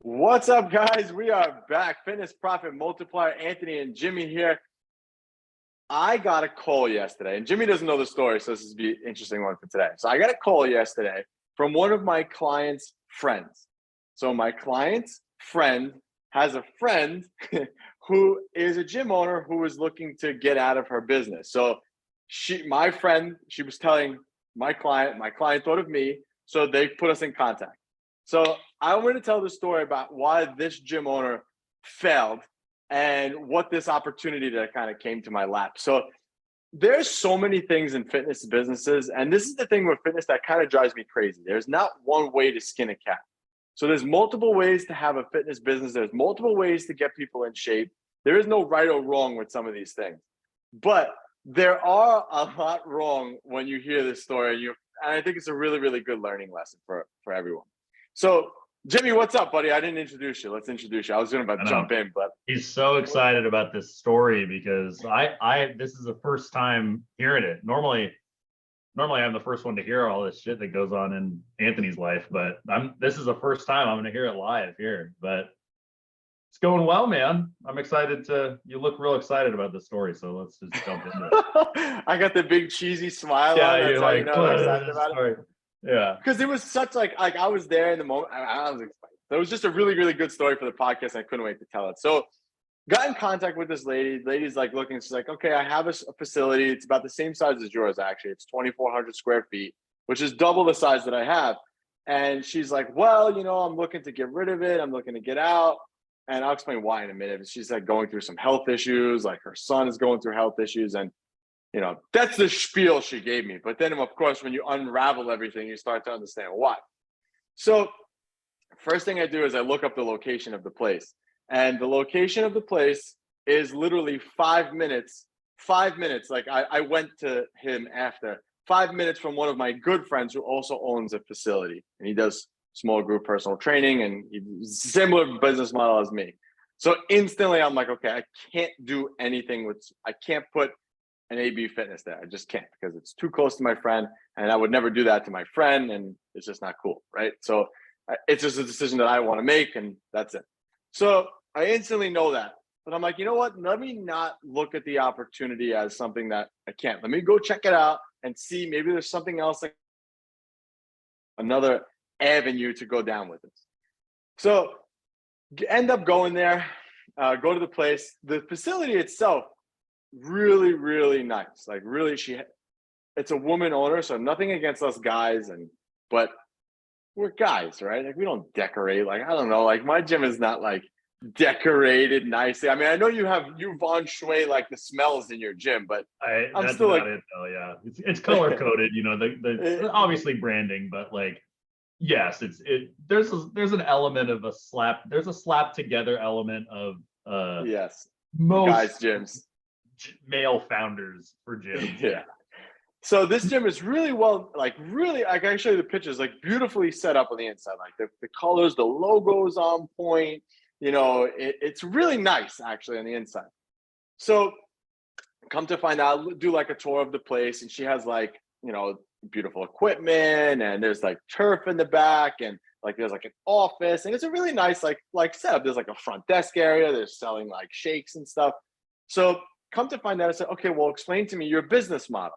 What's up, guys? We are back. Fitness Profit Multiplier, Anthony and Jimmy here. I got a call yesterday, and Jimmy doesn't know the story, so this is be an interesting one for today. So I got a call yesterday from one of my clients' friends. So my client's friend has a friend who is a gym owner who is looking to get out of her business. So my friend, she was telling my client thought of me, so they put us in contact. So I want to tell the story about why this gym owner failed and what this opportunity that kind of came to my lap. So there's so many things in fitness businesses, and this is the thing with fitness that kind of drives me crazy. There's not one way to skin a cat. So there's multiple ways to have a fitness business. There's multiple ways to get people in shape. There is no right or wrong with some of these things. But there are a lot wrong when you hear this story. And I think it's a really, really good learning lesson for everyone. So, Jimmy, what's up, buddy? I didn't introduce you. Let's introduce you. I was going to jump in, but he's so excited about this story because this is the first time hearing it. Normally I'm the first one to hear all this shit that goes on in Anthony's life, but this is the first time I'm going to hear it live here. But it's going well, man. I'm excited you look real excited about this story, so let's just jump into it. I got the big cheesy smile yeah, on. you're like, I'm excited about it. Yeah, because it was such like I was there in the moment. I was excited. So it was just a really, really good story for the podcast. I couldn't wait to tell it. So got in contact with this lady. Lady's like looking. She's like, okay, I have a facility. It's about the same size as yours, actually. It's 2,400 square feet, which is double the size that I have. And she's like, well, I'm looking to get rid of it. I'm looking to get out. And I'll explain why in a minute. She's like going through some health issues. Like her son is going through health issues. And that's the spiel she gave me. But then, of course, when you unravel everything, you start to understand why. So first thing I do is I look up the location of the place. And the location of the place is literally 5 minutes. 5 minutes. Like I went to him after 5 minutes from one of my good friends who also owns a facility. And he does small group personal training and similar business model as me. So instantly I'm like, okay, I can't do anything I can't put an AB Fitness there. I just can't because it's too close to my friend, and I would never do that to my friend, and it's just not cool, right? So it's just a decision that I want to make, and that's it. So I instantly know that, but I'm like, you know what? Let me not look at the opportunity as something that I can't. Let me go check it out and see maybe there's something else, like another avenue to go down with it. So end up going there, go to the place. The facility itself, really, really nice. Like really, it's a woman owner, so nothing against us guys, but we're guys, right? Like we don't decorate. Like, I don't know, like my gym is not like decorated nicely. I mean, I know you feng shui like the smells in your gym, but I'm still like, it though. Yeah, it's color coded. The obviously branding, but like, yes, there's an element of there's a slap together element of yes, most guys gyms, male founders for gyms. Yeah. So this gym is really well, like really, I can show you the pictures, like beautifully set up on the inside. Like the colors, the logo's on point. It's really nice actually on the inside. So come to find out, do like a tour of the place, and she has like, beautiful equipment, and there's like turf in the back, and like there's like an office, and it's a really nice like setup. There's like a front desk area. They're selling like shakes and stuff. So come to find out, I said, okay, well, explain to me your business model.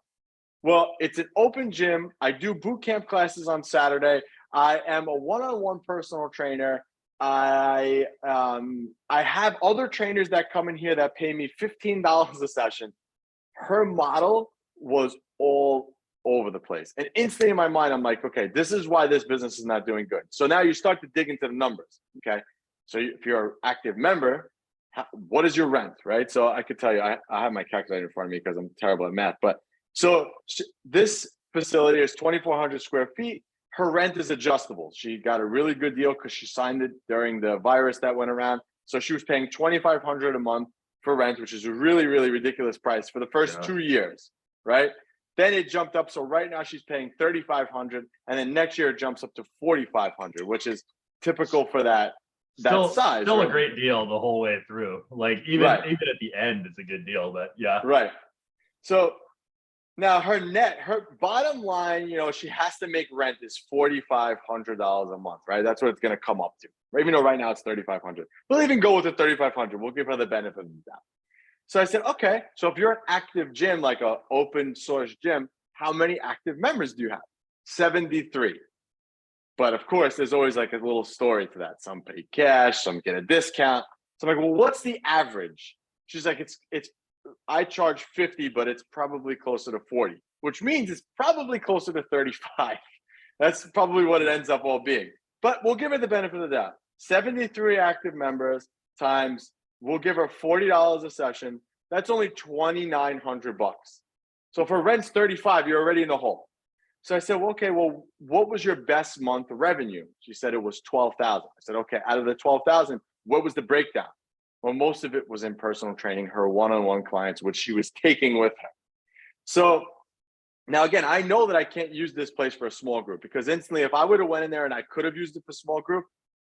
Well, it's an open gym. I do boot camp classes on Saturday. I am a one-on-one personal trainer. I have other trainers that come in here that pay me $15 a session. Her model was all over the place. And instantly in my mind, I'm like, okay, this is why this business is not doing good. So now you start to dig into the numbers, okay? So if you're an active member, what is your rent, right? So I could tell you, I have my calculator in front of me because I'm terrible at math, but so this facility is 2,400 square feet. Her rent is adjustable. She got a really good deal because she signed it during the virus that went around. So she was paying $2,500 a month for rent, which is a really, really ridiculous price for the first 2 years, right? Then it jumped up. So right now she's paying $3,500, and then next year it jumps up to $4,500, which is typical for that size. Still right? A great deal the whole way through. Like even at the end, it's a good deal. But yeah, right. So Now her bottom line, she has to make rent is $4,500 a month, right? That's what it's going to come up to. Right? Even though right now it's 3,500. We'll even go with the 3,500. We'll give her the benefit of the doubt. So I said, okay, so if you're an active gym, like an open source gym, how many active members do you have? 73. But of course, there's always like a little story to that. Some pay cash, some get a discount. So I'm like, well, what's the average? She's like, it's I charge 50, but it's probably closer to 40, which means it's probably closer to 35. That's probably what it ends up all being. But we'll give her the benefit of the doubt. 73 active members times, we'll give her $40 a session. That's only $2,900. So if her rent's 35, you're already in the hole. So I said, well, okay, well, what was your best month revenue? She said it was 12,000. I said, okay, out of the 12,000, what was the breakdown? Well, most of it was in personal training, her one-on-one clients, which she was taking with her. So now, again, I know that I can't use this place for a small group because instantly, if I would have went in there and I could have used it for small group,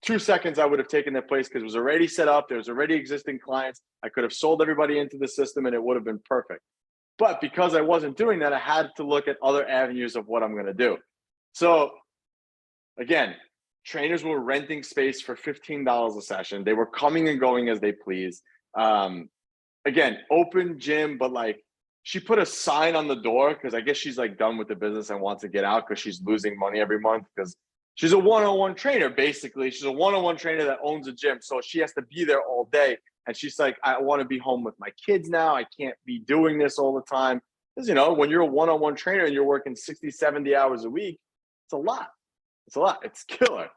2 seconds I would have taken their place because it was already set up. There was already existing clients. I could have sold everybody into the system and it would have been perfect. But because I wasn't doing that, I had to look at other avenues of what I'm going to do. So again, trainers were renting space for $15 a session. They were coming and going as they please. Again, open gym, but like she put a sign on the door because I guess she's like done with the business and wants to get out because she's losing money every month because she's a one-on-one trainer, basically. She's a one-on-one trainer that owns a gym. So she has to be there all day. And she's like, I want to be home with my kids now. I can't be doing this all the time. Because, when you're a one-on-one trainer and you're working 60, 70 hours a week, it's a lot. It's a lot. It's killer.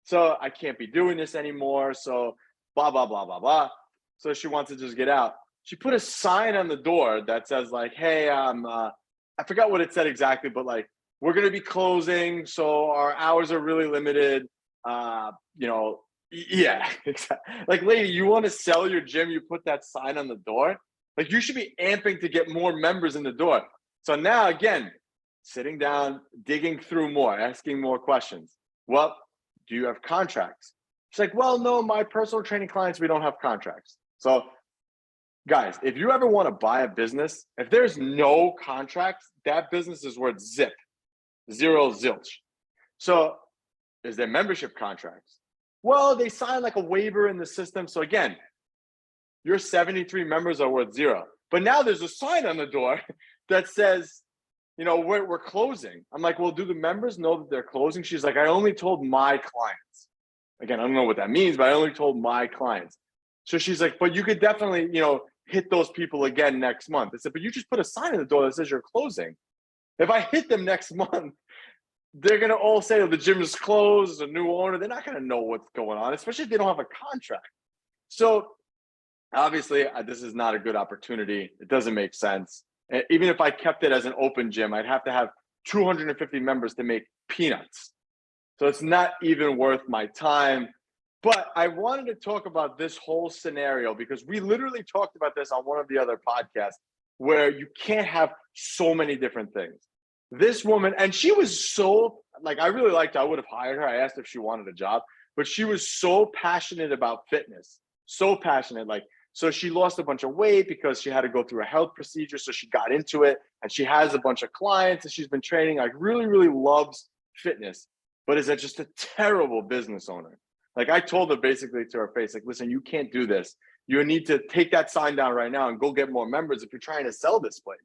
So I can't be doing this anymore. So blah, blah, blah, blah, blah. So she wants to just get out. She put a sign on the door that says like, hey, I forgot what it said exactly, but like, we're going to be closing. So our hours are really limited. Yeah, exactly. Like, lady, you want to sell your gym? You put that sign on the door. Like, you should be amping to get more members in the door. So now, again, sitting down, digging through more, asking more questions. Well, do you have contracts? She's like, well, no, my personal training clients, we don't have contracts. So, guys, if you ever want to buy a business, if there's no contracts, that business is worth zip, zero, zilch. So, is there membership contracts? Well, they sign like a waiver in the system. So again, your 73 members are worth zero. But now there's a sign on the door that says, we're closing. I'm like, well, do the members know that they're closing? She's like, I only told my clients. Again, I don't know what that means, but I only told my clients. So she's like, but you could definitely, hit those people again next month. I said, but you just put a sign on the door that says you're closing. If I hit them next month, they're going to all say, oh, the gym is closed, a new owner. They're not going to know what's going on, especially if they don't have a contract. So obviously, this is not a good opportunity. It doesn't make sense. Even if I kept it as an open gym, I'd have to have 250 members to make peanuts. So it's not even worth my time. But I wanted to talk about this whole scenario because we literally talked about this on one of the other podcasts where you can't have so many different things. This woman, and she was so, like, I really liked her. I would have hired her. I asked if she wanted a job, but she was so passionate about fitness, so passionate. Like, so she lost a bunch of weight because she had to go through a health procedure. So she got into it and she has a bunch of clients and she's been training, like really, really loves fitness, but is just a terrible business owner. Like I told her basically to her face, like, listen, you can't do this. You need to take that sign down right now and go get more members if you're trying to sell this place.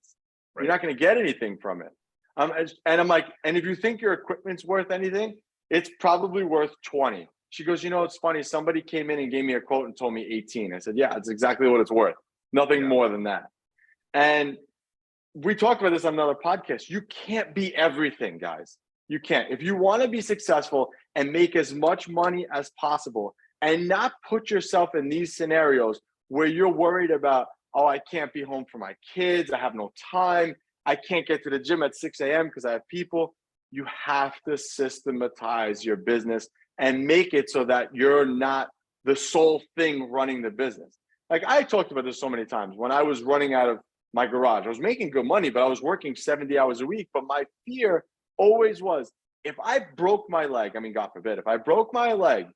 Right. You're not going to get anything from it. And I'm like, and if you think your equipment's worth anything, it's probably worth 20. She goes, it's funny. Somebody came in and gave me a quote and told me 18. I said, yeah, it's exactly what it's worth. Nothing more than that. And we talked about this on another podcast. You can't be everything, guys. You can't. If you want to be successful and make as much money as possible and not put yourself in these scenarios where you're worried about, oh, I can't be home for my kids. I have no time. I can't get to the gym at 6 a.m. because I have people. You have to systematize your business and make it so that you're not the sole thing running the business. Like I talked about this so many times. When I was running out of my garage, I was making good money, but I was working 70 hours a week. But my fear always was, if I broke my leg, I mean, God forbid, if I broke my leg,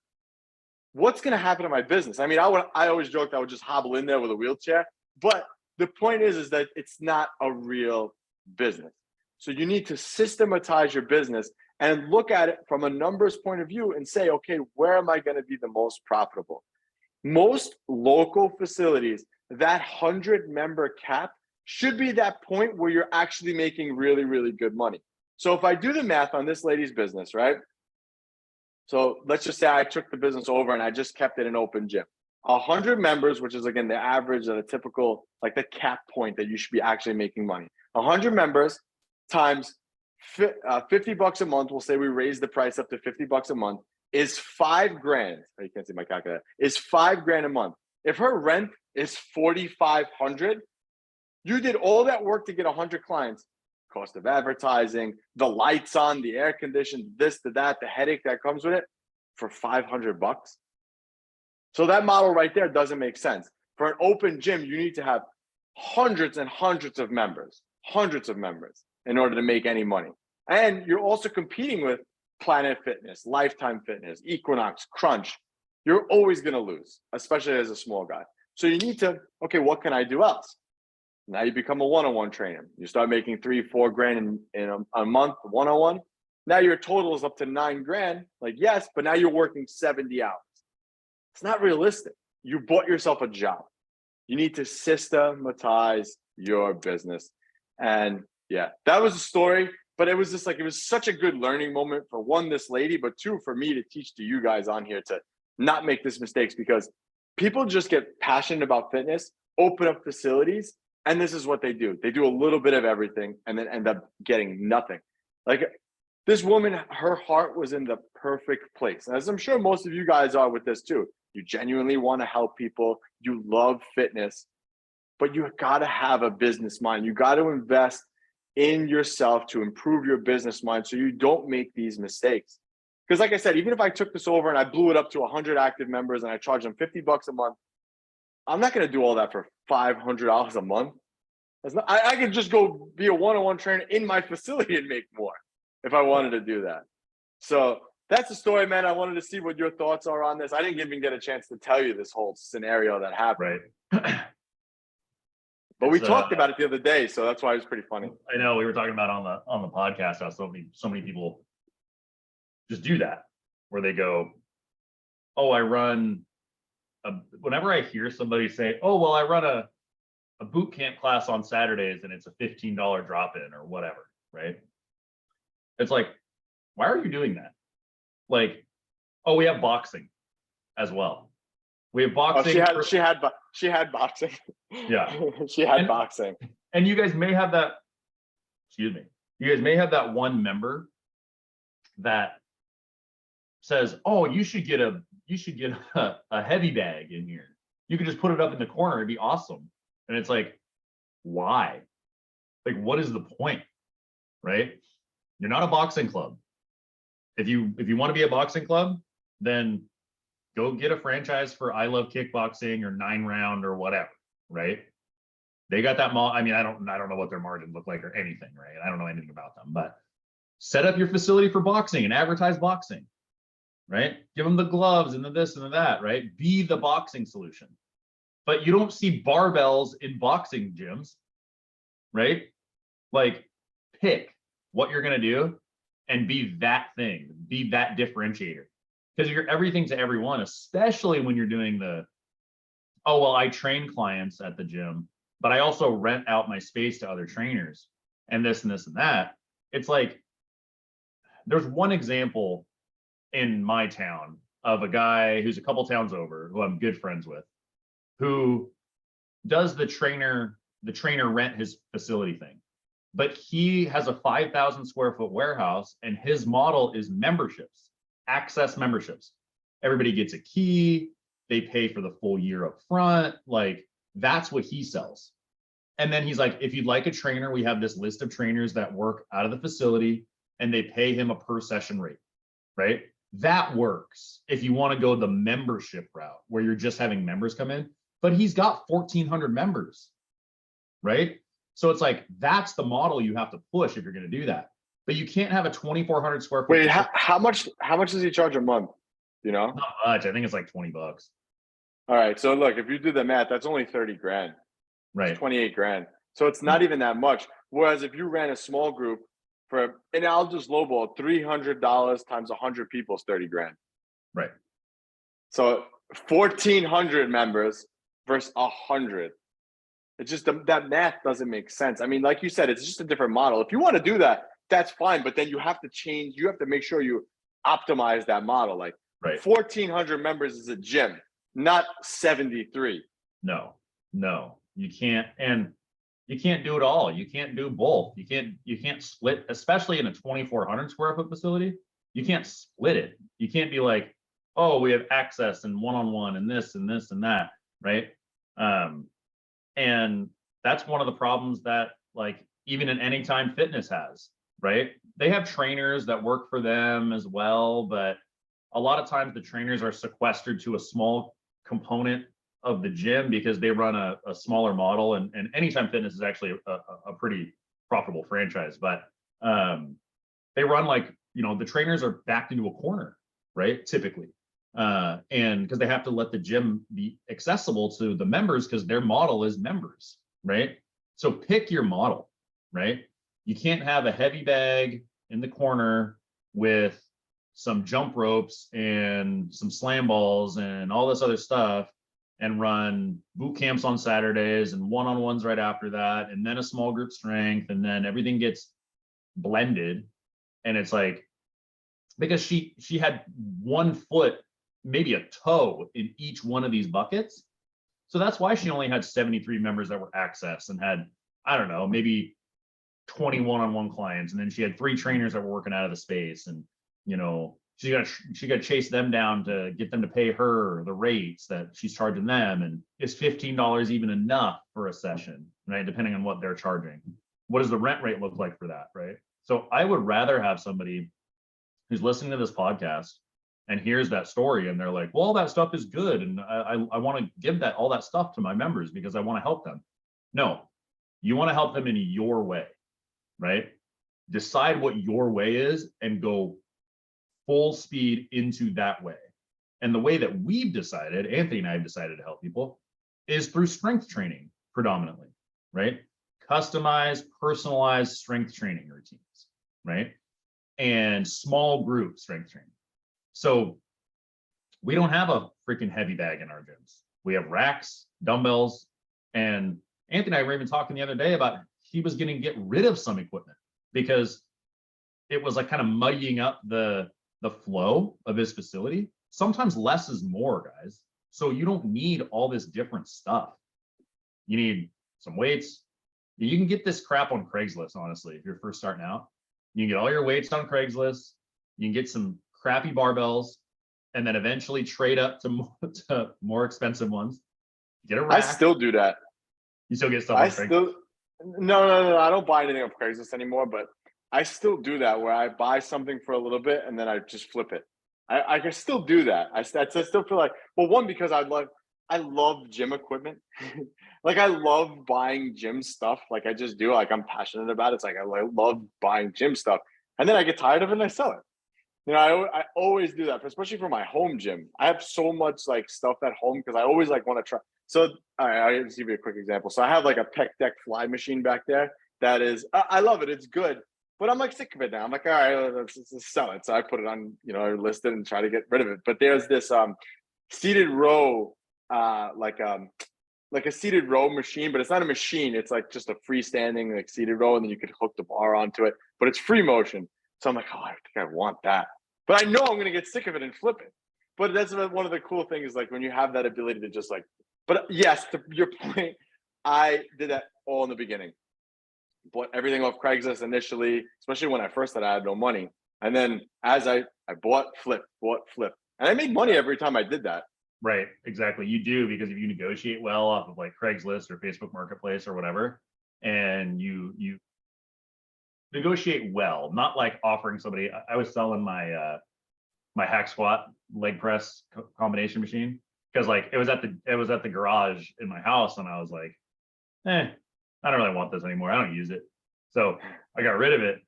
what's going to happen to my business? I mean, I always joked I would just hobble in there with a wheelchair. But the point is that it's not a real business. So you need to systematize your business and look at it from a numbers point of view and say, okay, where am I going to be the most profitable? Most local facilities, that 100-member cap should be that point where you're actually making really, really good money. So if I do the math on this lady's business, right? So let's just say I took the business over and I just kept it an open gym. 100 members, which is again the average of a typical, like the cap point that you should be actually making money. 100 members times $50 a month. We'll say we raise the price up to $50 a month. Is $5,000. You can't see my calculator. Is $5,000 a month. If her rent is $4,500, you did all that work to get 100 clients. Cost of advertising, the lights on, the air conditioned, this, to that, the headache that comes with it, for $500. So that model right there doesn't make sense. For an open gym, you need to have hundreds and hundreds of members in order to make any money. And you're also competing with Planet Fitness, Lifetime Fitness, Equinox, Crunch. You're always going to lose, especially as a small guy. So you need to, okay, what can I do else? Now you become a one-on-one trainer. You start making $3-4 in a month, one-on-one. Now your total is up to $9,000. Like, yes, but now you're working 70 hours. It's not realistic. You bought yourself a job. You need to systematize your business. And yeah, that was a story, but it was just like, it was such a good learning moment for one, this lady, but two, for me to teach to you guys on here to not make these mistakes, because people just get passionate about fitness, open up facilities, and this is what they do. They do a little bit of everything and then end up getting nothing. Like this woman, her heart was in the perfect place. As I'm sure most of you guys are with this too. You genuinely want to help people. You love fitness, but you got to have a business mind. You got to invest in yourself to improve your business mind so you don't make these mistakes. Because like I said, even if I took this over and I blew it up to 100 active members and I charge them $50 a month, I'm not going to do all that for $500 a month. I could just go be a one-on-one trainer in my facility and make more if I wanted to do that. So that's the story, man. I wanted to see what your thoughts are on this. I didn't even get a chance to tell you this whole scenario that happened. Right. But we talked about it the other day, so that's why it was pretty funny. I know we were talking about on the podcast how so many people just do that, where they go, oh, I run whenever I hear somebody say, oh, well, I run a boot camp class on Saturdays and it's a $15 drop-in or whatever, right? It's like, why are you doing that? Like, oh, we have boxing as well. We have boxing. Oh, she had boxing. Yeah. She had boxing. And you guys may have that, excuse me, you guys may have that one member that says, oh, you should get a heavy bag in here. You could just put it up in the corner. It'd be awesome. And it's like, why? Like, what is the point? Right? You're not a boxing club. If you want to be a boxing club, then go get a franchise for I Love Kickboxing or 9 Round or whatever, right? They got that I mean, I don't know what their margins look like or anything, right? I don't know anything about them, but set up your facility for boxing and advertise boxing, right? Give them the gloves and the this and the that, right? Be the boxing solution. But you don't see barbells in boxing gyms, right? Like, pick what you're going to do and be that thing, be that differentiator. Because you're everything to everyone, especially when you're doing oh, well, I train clients at the gym, but I also rent out my space to other trainers and this and this and that. It's like, there's one example in my town of a guy who's a couple towns over, who I'm good friends with, who does the trainer rent his facility thing. But he has a 5,000 square foot warehouse, and his model is memberships, access memberships. Everybody gets a key, they pay for the full year up front. Like, that's what he sells. And then he's like, if you'd like a trainer, we have this list of trainers that work out of the facility and they pay him a per session rate, right? That works if you want to go the membership route where you're just having members come in, but he's got 1,400 members, right? So it's like, that's the model you have to push if you're going to do that. But you can't have a 2,400 square foot. Wait, how much does he charge a month? You know? Not much. I think it's like $20. All right. So look, if you do the math, that's only $30,000. Right. It's $28,000. So it's not even that much. Whereas if you ran a small group and I'll just lowball $300 times 100 people is 30 grand. Right. So 1,400 members versus 100. It's just that math doesn't make sense. I mean, like you said, it's just a different model. If you want to do that, that's fine. But then you have to change. You have to make sure you optimize that model. Like 1,400 members is a gym, not 73. No, you can't. And you can't do it all. You can't do both. You can't split, especially in a 2,400 square foot facility. You can't split it. You can't be like, oh, we have access and one-on-one and this and this and that, right? And that's one of the problems that like even an Anytime Fitness has, right? They have trainers that work for them as well, but a lot of times the trainers are sequestered to a small component of the gym because they run a smaller model, and Anytime Fitness is actually a pretty profitable franchise, but they run like, the trainers are backed into a corner, right? Typically. And because they have to let the gym be accessible to the members because their model is members, right? So pick your model, right? You can't have a heavy bag in the corner with some jump ropes and some slam balls and all this other stuff and run boot camps on Saturdays and one-on-ones right after that, and then a small group strength, and then everything gets blended. And it's like, because she had 1 foot, maybe a toe in each one of these buckets. So that's why she only had 73 members that were access and had, I don't know, maybe 20 one-on-one clients. And then she had 3 trainers that were working out of the space. And, she got to chase them down to get them to pay her the rates that she's charging them. And is $15 even enough for a session, right? Depending on what they're charging. What does the rent rate look like for that, right? So I would rather have somebody who's listening to this podcast and hears that story and they're like, well, all that stuff is good, and I want to give all that stuff to my members because I want to help them. No, you want to help them in your way, right? Decide what your way is and go full speed into that way. And the way that we've decided, Anthony and I have decided to help people, is through strength training predominantly, right? Customized, personalized strength training routines, right? And small group strength training. So we don't have a freaking heavy bag in our gyms. We have racks, dumbbells, and Anthony and I were even talking the other day about he was going to get rid of some equipment because it was like kind of muddying up the flow of his facility. Sometimes less is more, guys. So you don't need all this different stuff. You need some weights. You can get this crap on Craigslist, honestly, if you're first starting out. You can get all your weights on Craigslist. You can get some crappy barbells, and then eventually trade up to more expensive ones. Get a rack. I still do that. You still get stuff on Craigslist? No. I don't buy anything on Craigslist anymore, but I still do that where I buy something for a little bit and then I just flip it. I can still do that. I still feel like, well, one, because I love gym equipment. Like I love buying gym stuff. Like I just do. Like I'm passionate about it. It's like I love buying gym stuff, and then I get tired of it and I sell it. I always do that, especially for my home gym. I have so much like stuff at home because I always like want to try. So I'll just give you a quick example. So I have like a pec deck fly machine back there. That is, I love it. It's good. But I'm like sick of it now. I'm like, all right, let's sell it. So I put it on, I list it and try to get rid of it. But there's this seated row, like a seated row machine, but it's not a machine. It's like just a freestanding like seated row, and then you could hook the bar onto it. But it's free motion. So I'm like, oh, I think I want that. But I know I'm gonna get sick of it and flip it. But that's one of the cool things, like when you have that ability to just like. But yes, to your point, I did that all in the beginning. Bought everything off Craigslist initially, especially when I first started, I had no money. And then as I bought, flip. And I made money every time I did that. Right, exactly. You do, because if you negotiate well off of like Craigslist or Facebook Marketplace or whatever, and you negotiate well, not like offering somebody. I was selling my my hack squat leg press combination machine because like it was at the garage in my house, and I was like, I don't really want this anymore. I don't use it. So I got rid of it,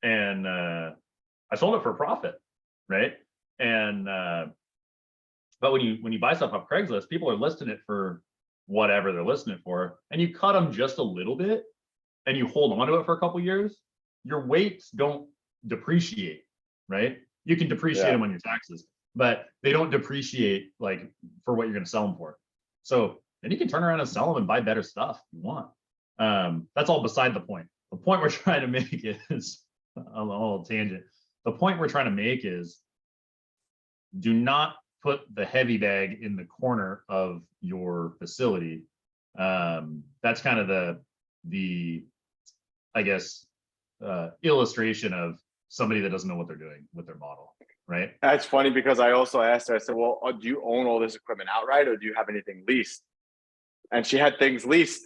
and I sold it for a profit, right? And but when you buy stuff off Craigslist, people are listing it for whatever they're listing it for, and you cut them just a little bit, and you hold on to it for a couple years, your weights don't depreciate, right? You can depreciate them on your taxes, but they don't depreciate like for what you're going to sell them for. So then you can turn around and sell them and buy better stuff if you want. That's all beside the point. The point we're trying to make is a little tangent. The point we're trying to make is do not put the heavy bag in the corner of your facility. That's kind of the I guess illustration of somebody that doesn't know what they're doing with their model, right? That's funny because I also asked her, I said, well, do you own all this equipment outright or do you have anything leased? And she had things leased.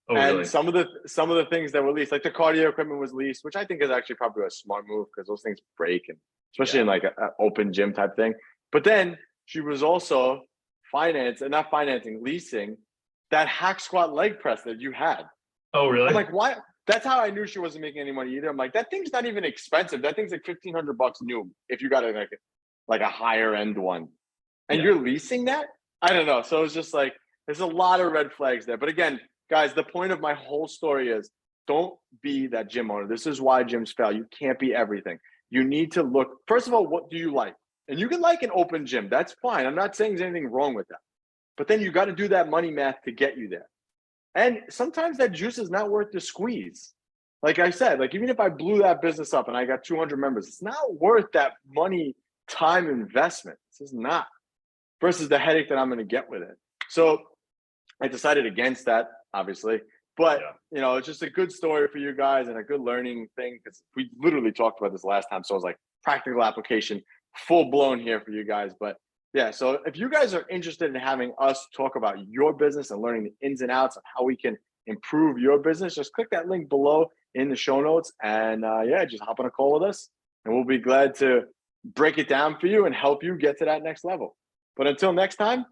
Oh, and really? some of the things that were leased, like the cardio equipment was leased, which I think is actually probably a smart move because those things break, and especially in like an open gym type thing. But then she was also leasing that hack squat leg press that you had. Oh, really? I'm like, why? That's how I knew she wasn't making any money either. I'm like, that thing's not even expensive. That thing's like $1,500 new if you got like a higher end one, and you're leasing that. I don't know. So it's just like there's a lot of red flags there. But again, guys, the point of my whole story is don't be that gym owner. This is why gyms fail. You can't be everything. You need to look. First of all, what do you like? And you can like an open gym. That's fine. I'm not saying there's anything wrong with that. But then you got to do that money math to get you there. And sometimes that juice is not worth the squeeze. Like I said, like even if I blew that business up and I got 200 members, it's not worth that money, time investment. This is not versus the headache that I'm going to get with it. So I decided against that, obviously. But, you know, it's just a good story for you guys and a good learning thing because we literally talked about this last time. So it was like practical application, full blown here for you guys. But yeah, so if you guys are interested in having us talk about your business and learning the ins and outs of how we can improve your business, just click that link below in the show notes and just hop on a call with us and we'll be glad to break it down for you and help you get to that next level. But until next time,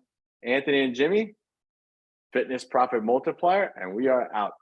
Anthony and Jimmy, Fitness Profit Multiplier, and we are out.